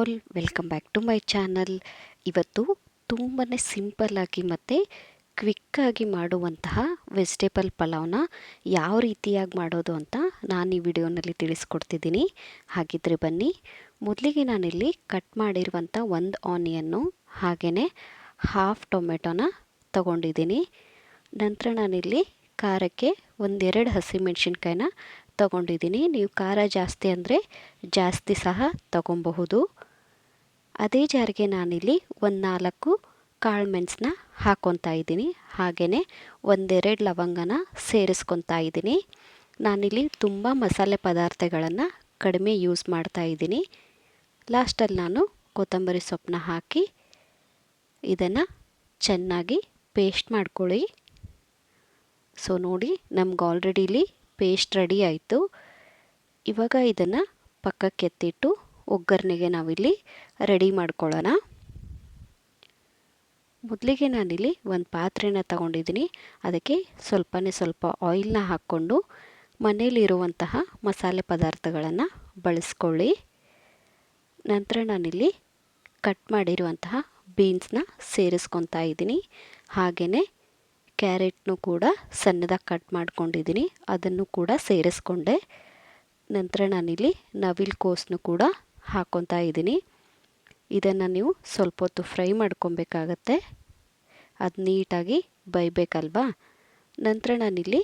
All, welcome back to my channel. ಇವತ್ತು ತುಂಬಾ ಸಿಂಪಲ್ಲಾಗಿ ಮತ್ತು ಕ್ವಿಕ್ಕಾಗಿ ಮಾಡುವಂತಹ ವೆಜಿಟೇಬಲ್ ಪಲಾವ್ನ ಯಾವ ರೀತಿಯಾಗಿ ಮಾಡೋದು ಅಂತ ನಾನು ಈ ವಿಡಿಯೋನಲ್ಲಿ ತಿಳಿಸ್ಕೊಡ್ತಿದ್ದೀನಿ. ಹಾಗಿದ್ರೆ ಬನ್ನಿ. ಮೊದಲಿಗೆ ನಾನಿಲ್ಲಿ ಕಟ್ ಮಾಡಿರುವಂಥ ಒಂದು ಆನಿಯನ್ನು ಹಾಗೆಯೇ ಹಾಫ್ ಟೊಮೆಟೊನ ತಗೊಂಡಿದ್ದೀನಿ. ನಂತರ ನಾನಿಲ್ಲಿ ಖಾರಕ್ಕೆ ಒಂದೆರಡು ಹಸಿಮೆಣಸಿನ್ಕಾಯಿನ ತಗೊಂಡಿದ್ದೀನಿ. ನೀವು ಖಾರ ಜಾಸ್ತಿ ಅಂದರೆ ಜಾಸ್ತಿ ಸಹ ತಗೊಬಹುದು. ಅದೇ ಜಾರಿಗೆ ನಾನಿಲ್ಲಿ ಒಂದು 4 ಕಾಳು ಮೆಣಸನ್ನ ಹಾಕ್ಕೊತಾ ಇದ್ದೀನಿ. ಹಾಗೆಯೇ ಒಂದೆರಡು ಲವಂಗನ ಸೇರಿಸ್ಕೊತಾ ಇದ್ದೀನಿ. ನಾನಿಲ್ಲಿ ತುಂಬ ಮಸಾಲೆ ಪದಾರ್ಥಗಳನ್ನು ಕಡಿಮೆ ಯೂಸ್ ಮಾಡ್ತಾ ಇದ್ದೀನಿ. ಲಾಸ್ಟಲ್ಲಿ ನಾನು ಕೊತ್ತಂಬರಿ ಸೊಪ್ಪನ್ನ ಹಾಕಿ ಇದನ್ನು ಚೆನ್ನಾಗಿ ಪೇಸ್ಟ್ ಮಾಡ್ಕೊಳ್ಳಿ. ಸೊ ನೋಡಿ, ನಮ್ಗೆ ಆಲ್ರೆಡಿ ಇಲ್ಲಿ ಪೇಸ್ಟ್ ರೆಡಿ ಆಯಿತು. ಇವಾಗ ಇದನ್ನು ಪಕ್ಕಕ್ಕೆ ಎತ್ತಿಟ್ಟು ಒಗ್ಗರಣೆಗೆ ನಾವಿಲ್ಲಿ ರೆಡಿ ಮಾಡ್ಕೊಳ್ಳೋಣ. ಮೊದಲಿಗೆ ನಾನಿಲ್ಲಿ ಒಂದು ಪಾತ್ರೆನ ತಗೊಂಡಿದ್ದೀನಿ. ಅದಕ್ಕೆ ಸ್ವಲ್ಪ ಆಯಿಲ್ನ ಹಾಕ್ಕೊಂಡು ಮನೆಯಲ್ಲಿರುವಂತಹ ಮಸಾಲೆ ಪದಾರ್ಥಗಳನ್ನು ಬಳಸ್ಕೊಳ್ಳಿ. ನಂತರ ನಾನಿಲ್ಲಿ ಕಟ್ ಮಾಡಿರುವಂತಹ ಬೀನ್ಸ್ನ ಸೇರಿಸ್ಕೊತಾ ಇದ್ದೀನಿ. ಹಾಗೆಯೇ ಕ್ಯಾರೆಟ್ನು ಕೂಡ ಸಣ್ಣದಾಗಿ ಕಟ್ ಮಾಡ್ಕೊಂಡಿದ್ದೀನಿ, ಅದನ್ನು ಕೂಡ ಸೇರಿಸ್ಕೊಂಡೆ. ನಂತರ ನಾನಿಲ್ಲಿ ನವಿಲು ಕೋಸನ್ನು ಕೂಡ ಹಾಕ್ಕೊತಾ ಇದ್ದೀನಿ. ಇದನ್ನು ನೀವು ಸ್ವಲ್ಪ ಹೊತ್ತು ಫ್ರೈ ಮಾಡ್ಕೊಬೇಕಾಗತ್ತೆ, ಅದು ನೀಟಾಗಿ ಬೇಯಬೇಕಲ್ವಾ. ನಂತರ ನಾನಿಲ್ಲಿ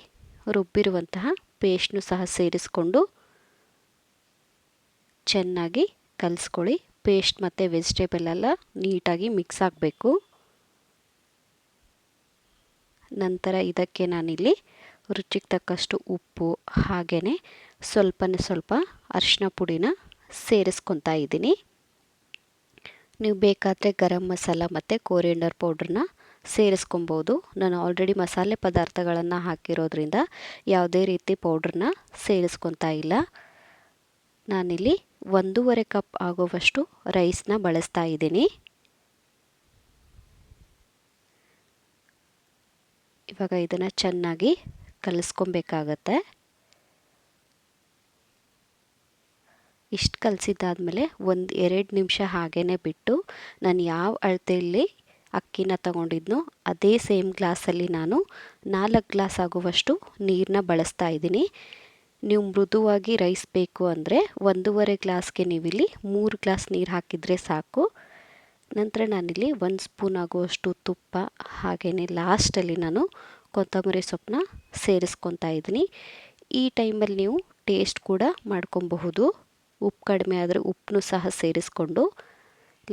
ರುಬ್ಬಿರುವಂತಹ ಪೇಸ್ಟ್ನು ಸಹ ಸೇರಿಸ್ಕೊಂಡು ಚೆನ್ನಾಗಿ ಕಲಿಸ್ಕೊಳ್ಳಿ. ಪೇಸ್ಟ್ ಮತ್ತು ವೆಜಿಟೇಬಲ್ ಎಲ್ಲ ನೀಟಾಗಿ ಮಿಕ್ಸ್ ಆಗಬೇಕು. ನಂತರ ಇದಕ್ಕೆ ನಾನಿಲ್ಲಿ ರುಚಿಗೆ ತಕ್ಕಷ್ಟು ಉಪ್ಪು ಹಾಗೆಯೇ ಸ್ವಲ್ಪ ಅರಿಶಿನ ಪುಡಿನ ಸೇರಿಸ್ಕೊತಾ ಇದ್ದೀನಿ. ನೀವು ಬೇಕಾದರೆ ಗರಂ ಮಸಾಲ ಮತ್ತು ಕೊರಿಯಂಡರ್ ಪೌಡ್ರನ್ನ ಸೇರಿಸ್ಕೊಬೋದು. ನಾನು ಆಲ್ರೆಡಿ ಮಸಾಲೆ ಪದಾರ್ಥಗಳನ್ನು ಹಾಕಿರೋದ್ರಿಂದ ಯಾವುದೇ ರೀತಿ ಪೌಡ್ರನ್ನ ಸೇರಿಸ್ಕೊತಾ ಇಲ್ಲ. ನಾನಿಲ್ಲಿ 1.5 ಕಪ್ ಆಗುವಷ್ಟು ರೈಸ್ನ ಬಳಸ್ತಾ ಇದ್ದೀನಿ. ಇವಾಗ ಇದನ್ನು ಚೆನ್ನಾಗಿ ಕಲಿಸ್ಕೊಬೇಕಾಗತ್ತೆ. ಇಷ್ಟು ಕಲಸಿದ್ದಾದಮೇಲೆ 1-2 ನಿಮಿಷ ಹಾಗೇ ಬಿಟ್ಟು ನಾನು ಯಾವ ಅಳತೆಯಲ್ಲಿ ಅಕ್ಕಿನ ತಗೊಂಡಿದ್ನೋ ಅದೇ ಸೇಮ್ ಗ್ಲಾಸಲ್ಲಿ ನಾನು 4 ಗ್ಲಾಸ್ ಆಗುವಷ್ಟು ನೀರನ್ನ ಬಳಸ್ತಾ ಇದ್ದೀನಿ. ನೀವು ಮೃದುವಾಗಿ ರೈಸ್ ಬೇಕು ಅಂದರೆ 1.5 ಗ್ಲಾಸ್ಗೆ ನೀವಿಲ್ಲಿ 3 ಗ್ಲಾಸ್ ನೀರು ಹಾಕಿದರೆ ಸಾಕು. ನಂತರ ನಾನಿಲ್ಲಿ 1 ಸ್ಪೂನ್ ಆಗುವಷ್ಟು ತುಪ್ಪ ಹಾಗೆಯೇ ಲಾಸ್ಟಲ್ಲಿ ನಾನು ಕೊತ್ತಂಬರಿ ಸೊಪ್ಪನ್ನ ಸೇರಿಸ್ಕೊತಾ ಇದ್ದೀನಿ. ಈ ಟೈಮಲ್ಲಿ ನೀವು ಟೇಸ್ಟ್ ಕೂಡ ಮಾಡ್ಕೊಬಹುದು. ಉಪ್ಪು ಕಡಿಮೆ ಆದರೆ ಉಪ್ಪನ್ನು ಸಹ ಸೇರಿಸ್ಕೊಂಡು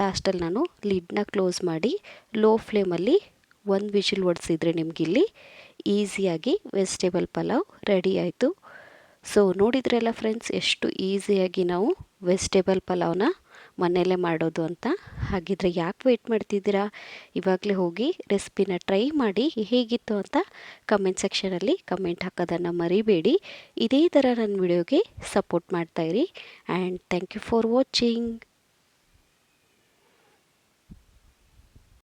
ಲಾಸ್ಟಲ್ಲಿ ನಾನು ಲಿಡ್ನ ಕ್ಲೋಸ್ ಮಾಡಿ ಲೋ ಫ್ಲೇಮಲ್ಲಿ 1 ವಿಷಿಲ್ ಹೊಡೆಸಿದ್ರೆ ನಿಮಗಿಲ್ಲಿ ಈಸಿಯಾಗಿ ವೆಜಿಟೇಬಲ್ ಪಲಾವ್ ರೆಡಿ ಆಯಿತು. ಸೊ ನೋಡಿದ್ರಲ್ಲ ಫ್ರೆಂಡ್ಸ್, ಎಷ್ಟು ಈಸಿಯಾಗಿ ನಾವು ವೆಜಿಟೇಬಲ್ ಪಲಾವ್ನ ಮನೆಯಲ್ಲೇ ಮಾಡೋದು ಅಂತ. ಹಾಗಿದ್ರೆ ಯಾಕೆ ವೆಯ್ಟ್ ಮಾಡ್ತಿದ್ದೀರಾ? ಇವಾಗಲೇ ಹೋಗಿ ರೆಸಿಪಿನ ಟ್ರೈ ಮಾಡಿ ಹೇಗಿತ್ತು ಅಂತ ಕಮೆಂಟ್ ಸೆಕ್ಷನಲ್ಲಿ ಕಮೆಂಟ್ ಹಾಕೋದನ್ನು ಮರಿಬೇಡಿ. ಇದೇ ಥರ ನನ್ನ ವಿಡಿಯೋಗೆ ಸಪೋರ್ಟ್ ಮಾಡ್ತಾಯಿರಿ. And thank you for watching.